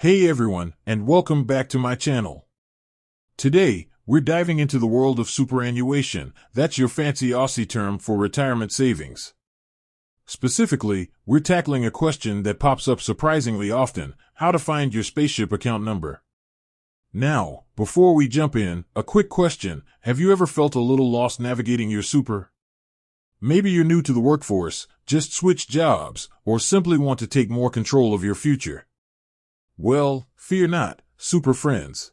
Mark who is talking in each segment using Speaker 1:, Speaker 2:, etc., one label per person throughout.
Speaker 1: Hey everyone, and welcome back to my channel. Today, we're diving into the world of superannuation. That's your fancy Aussie term for retirement savings. Specifically, we're tackling a question that pops up surprisingly often: how to find your Spaceship account number. Now, before we jump in, a quick question: have you ever felt a little lost navigating your super? Maybe you're new to the workforce, just switched jobs, or simply want to take more control of your future. Well, fear not, super friends.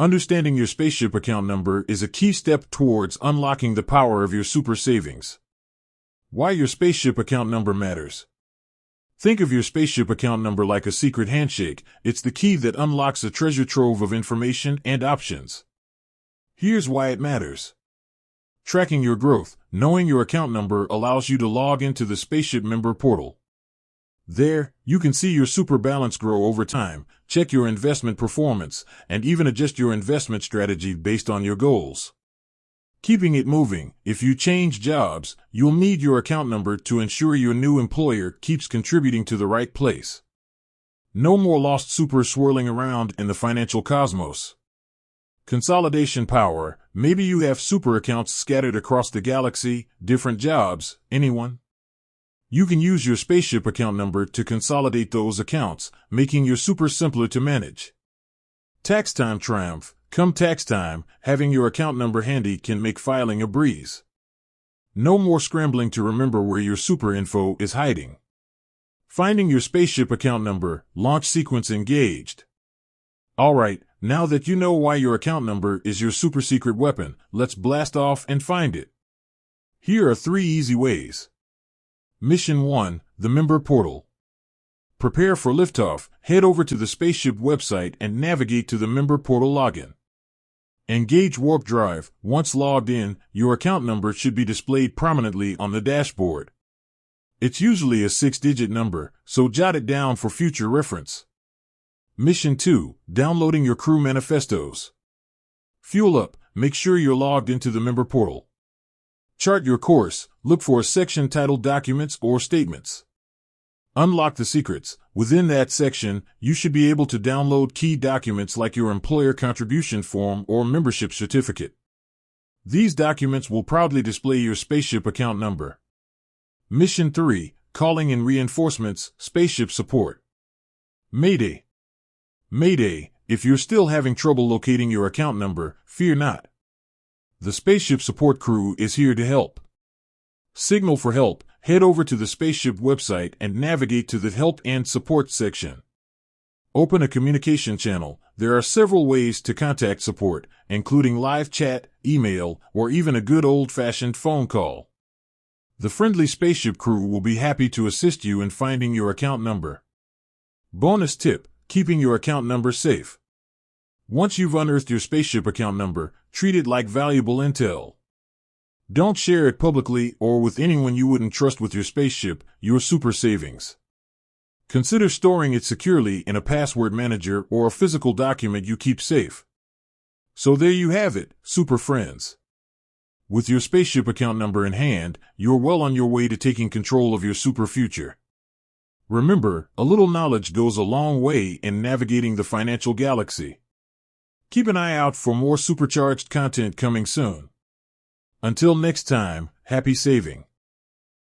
Speaker 1: Understanding your Spaceship account number is a key step towards unlocking the power of your super savings. Why your Spaceship account number matters. Think of your Spaceship account number like a secret handshake. It's the key that unlocks a treasure trove of information and options. Here's why it matters. Tracking your growth. Knowing your account number allows you to log into the Spaceship member portal. There, you can see your super balance grow over time, check your investment performance, and even adjust your investment strategy based on your goals. Keeping it moving. If you change jobs, you'll need your account number to ensure your new employer keeps contributing to the right place. No more lost super swirling around in the financial cosmos. Consolidation power. Maybe you have super accounts scattered across the galaxy, different jobs. Anyone? You can use your Spaceship account number to consolidate those accounts, making your super simpler to manage. Tax time triumph. Come tax time, having your account number handy can make filing a breeze. No more scrambling to remember where your super info is hiding. Finding your Spaceship account number. Launch sequence engaged. Alright, now that you know why your account number is your super secret weapon, let's blast off and find it. Here are 3 easy ways. Mission 1, the member portal. Prepare for liftoff. Head over to the Spaceship website and navigate to the member portal login. Engage warp drive. Once logged in, your account number should be displayed prominently on the dashboard. It's usually a 6-digit number, so jot it down for future reference. Mission 2, downloading your crew manifestos. Fuel up. Make sure you're logged into the member portal. Chart your course. Look for a section titled Documents or Statements. Unlock the secrets. Within that section, you should be able to download key documents like your employer contribution form or membership certificate. These documents will proudly display your Spaceship account number. Mission 3, calling in reinforcements, Spaceship support. Mayday. Mayday, if you're still having trouble locating your account number, fear not. The Spaceship support crew is here to help. Signal for help. Head over to the Spaceship website and navigate to the Help and Support section. Open a communication channel. There are several ways to contact support, including live chat, email, or even a good old-fashioned phone call. The friendly Spaceship crew will be happy to assist you in finding your account number. Bonus tip: keeping your account number safe. Once you've unearthed your Spaceship account number, treat it like valuable intel. Don't share it publicly or with anyone you wouldn't trust with your Spaceship, your super savings. Consider storing it securely in a password manager or a physical document you keep safe. So there you have it, super friends. With your Spaceship account number in hand, you're well on your way to taking control of your super future. Remember, a little knowledge goes a long way in navigating the financial galaxy. Keep an eye out for more supercharged content coming soon. Until next time, happy saving.